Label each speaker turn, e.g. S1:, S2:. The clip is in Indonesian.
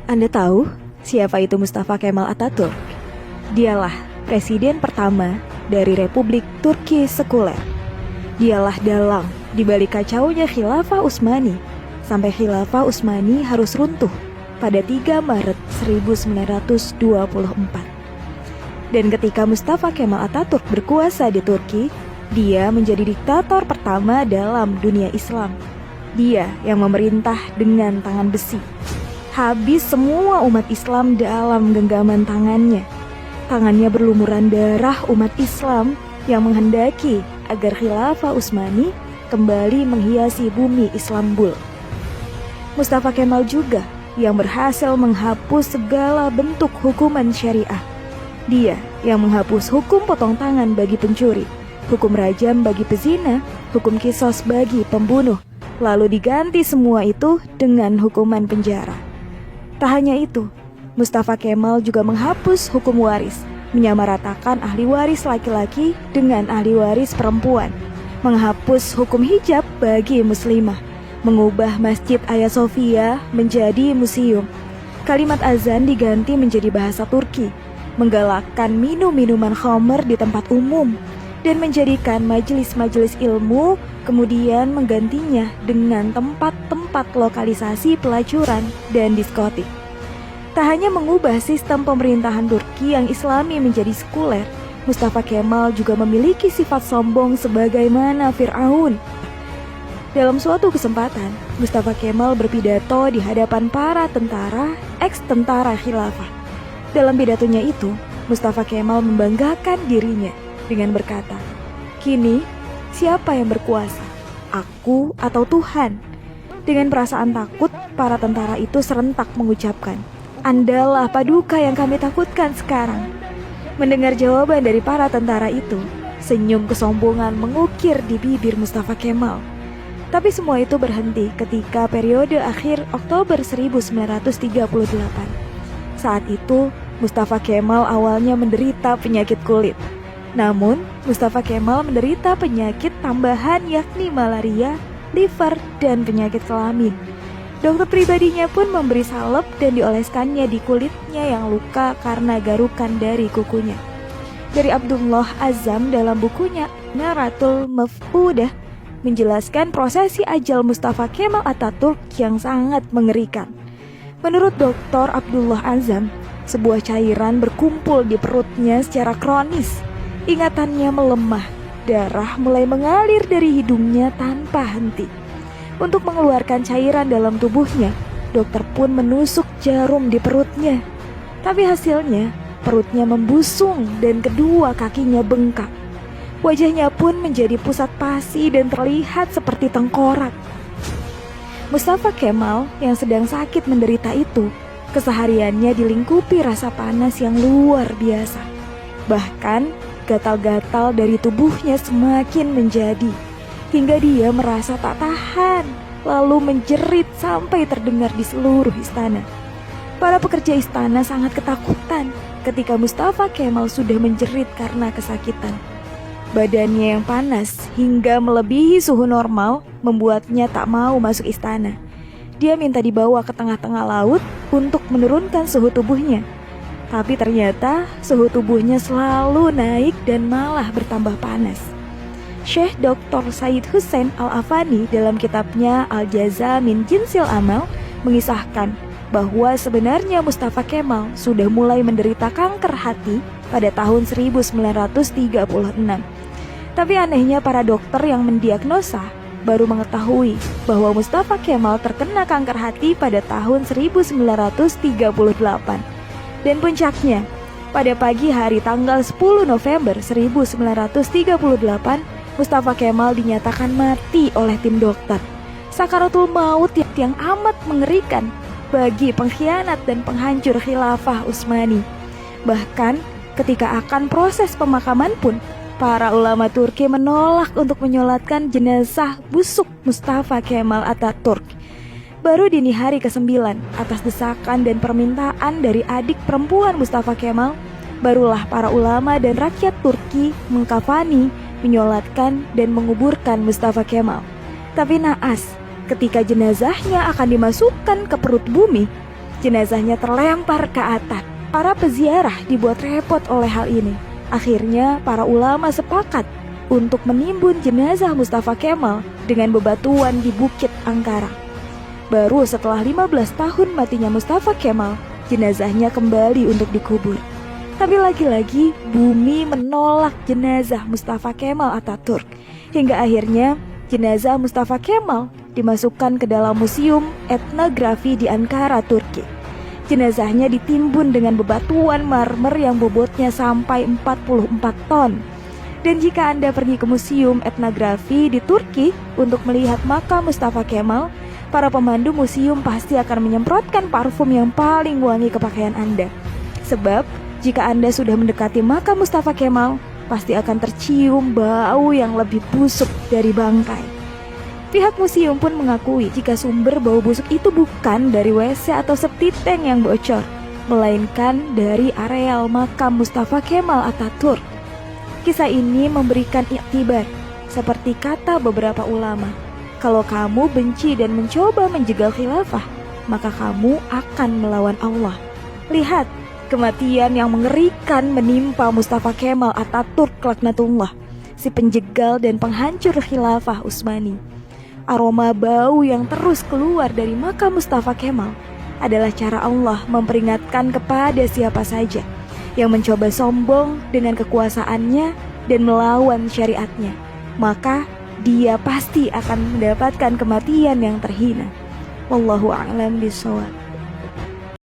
S1: Anda tahu siapa itu Mustafa Kemal Atatürk? Dialah presiden pertama dari Republik Turki sekuler. Dialah dalang di balik kacaunya Khilafah Utsmani sampai Khilafah Utsmani harus runtuh pada 3 Maret 1924. Dan ketika Mustafa Kemal Atatürk berkuasa di Turki, dia menjadi diktator pertama dalam dunia Islam. Dia yang memerintah dengan tangan besi. Habis semua umat Islam dalam genggaman tangannya. Tangannya berlumuran darah umat Islam yang menghendaki agar Khilafah Utsmani kembali menghiasi bumi Istanbul. Mustafa Kemal juga yang berhasil menghapus segala bentuk hukuman syariah. Dia yang menghapus hukum potong tangan bagi pencuri, hukum rajam bagi pezina, hukum kisos bagi pembunuh, lalu diganti semua itu dengan hukuman penjara. Tak hanya itu, Mustafa Kemal juga menghapus hukum waris, menyamaratakan ahli waris laki-laki dengan ahli waris perempuan, menghapus hukum hijab bagi muslimah, mengubah Masjid Hagia Sophia menjadi museum. Kalimat azan diganti menjadi bahasa Turki, menggalakkan minum-minuman khamr di tempat umum, dan menjadikan majelis-majelis ilmu, kemudian menggantinya dengan tempat-tempat lokalisasi pelacuran dan diskotik. Tak hanya mengubah sistem pemerintahan Turki yang islami menjadi sekuler, Mustafa Kemal juga memiliki sifat sombong sebagaimana Fir'aun. Dalam suatu kesempatan, Mustafa Kemal berpidato di hadapan para tentara, ex-tentara khilafah. Dalam pidatonya itu, Mustafa Kemal membanggakan dirinya dengan berkata, "Kini, siapa yang berkuasa? Aku atau Tuhan?" Dengan perasaan takut, para tentara itu serentak mengucapkan, "Andalah paduka yang kami takutkan sekarang." Mendengar jawaban dari para tentara itu, senyum kesombongan mengukir di bibir Mustafa Kemal. Tapi semua itu berhenti ketika periode akhir Oktober 1938. Saat itu, Mustafa Kemal awalnya menderita penyakit kulit. Namun, Mustafa Kemal menderita penyakit tambahan yakni malaria, liver, dan penyakit kelamin. Dokter pribadinya pun memberi salep dan dioleskannya di kulitnya yang luka karena garukan dari kukunya. Dari Abdullah Azzam dalam bukunya Naratul Maf'udah menjelaskan prosesi ajal Mustafa Kemal Atatürk yang sangat mengerikan. Menurut Dr. Abdullah Azzam, sebuah cairan berkumpul di perutnya secara kronis. Ingatannya melemah, darah mulai mengalir dari hidungnya tanpa henti. Untuk mengeluarkan cairan dalam tubuhnya, dokter pun menusuk jarum di perutnya. Tapi hasilnya, perutnya membusung dan kedua kakinya bengkak. Wajahnya pun menjadi pusat pasi dan terlihat seperti tengkorak. Mustafa Kemal yang sedang sakit menderita itu, kesehariannya dilingkupi rasa panas yang luar biasa. Bahkan, gatal-gatal dari tubuhnya semakin menjadi, hingga dia merasa tak tahan, lalu menjerit sampai terdengar di seluruh istana. Para pekerja istana sangat ketakutan ketika Mustafa Kemal sudah menjerit karena kesakitan. Badannya yang panas hingga melebihi suhu normal membuatnya tak mau masuk istana. Dia minta dibawa ke tengah-tengah laut untuk menurunkan suhu tubuhnya. Tapi ternyata suhu tubuhnya selalu naik dan malah bertambah panas. Syekh Dr. Said Hussein Al-Afani dalam kitabnya Al-Jaza min Jinsil Amal mengisahkan bahwa sebenarnya Mustafa Kemal sudah mulai menderita kanker hati pada tahun 1936. Tapi anehnya para dokter yang mendiagnosa baru mengetahui bahwa Mustafa Kemal terkena kanker hati pada tahun 1938. Dan puncaknya, pada pagi hari tanggal 10 November 1938, Mustafa Kemal dinyatakan mati oleh tim dokter. Sakaratul maut yang amat mengerikan bagi pengkhianat dan penghancur Khilafah Utsmani. Bahkan ketika akan proses pemakaman pun, para ulama Turki menolak untuk menyolatkan jenazah busuk Mustafa Kemal Atatürk. Baru dini hari ke-9, atas desakan dan permintaan dari adik perempuan Mustafa Kemal, barulah para ulama dan rakyat Turki mengkafani, menyolatkan dan menguburkan Mustafa Kemal. Tapi naas, ketika jenazahnya akan dimasukkan ke perut bumi, Jenazahnya terlempar ke atap. Para peziarah dibuat repot oleh hal ini. Akhirnya para ulama sepakat untuk menimbun jenazah Mustafa Kemal dengan bebatuan di Bukit Angkara. Baru setelah 15 tahun matinya Mustafa Kemal, jenazahnya kembali untuk dikubur. Tapi lagi-lagi bumi menolak jenazah Mustafa Kemal Atatürk. Hingga akhirnya jenazah Mustafa Kemal dimasukkan ke dalam museum etnografi di Ankara, Turki. Jenazahnya ditimbun dengan bebatuan marmer yang bobotnya sampai 44 ton. Dan jika Anda pergi ke museum etnografi di Turki untuk melihat makam Mustafa Kemal, para pemandu museum pasti akan menyemprotkan parfum yang paling wangi ke pakaian Anda. Sebab jika Anda sudah mendekati makam Mustafa Kemal, pasti akan tercium bau yang lebih busuk dari bangkai. Pihak museum pun mengakui jika sumber bau busuk itu bukan dari WC atau septic tank yang bocor, melainkan dari areal makam Mustafa Kemal Atatürk. Kisah ini memberikan iktibar, seperti kata beberapa ulama, kalau kamu benci dan mencoba menjegal khilafah, maka kamu akan melawan Allah. Lihat, kematian yang mengerikan menimpa Mustafa Kemal Atatürk laknatullah, si penjegal dan penghancur khilafah Utsmani. Aroma bau yang terus keluar dari makam Mustafa Kemal adalah cara Allah memperingatkan kepada siapa saja yang mencoba sombong dengan kekuasaannya dan melawan syariatnya, maka dia pasti akan mendapatkan kematian yang terhina. Wallahu a'lam bishawab.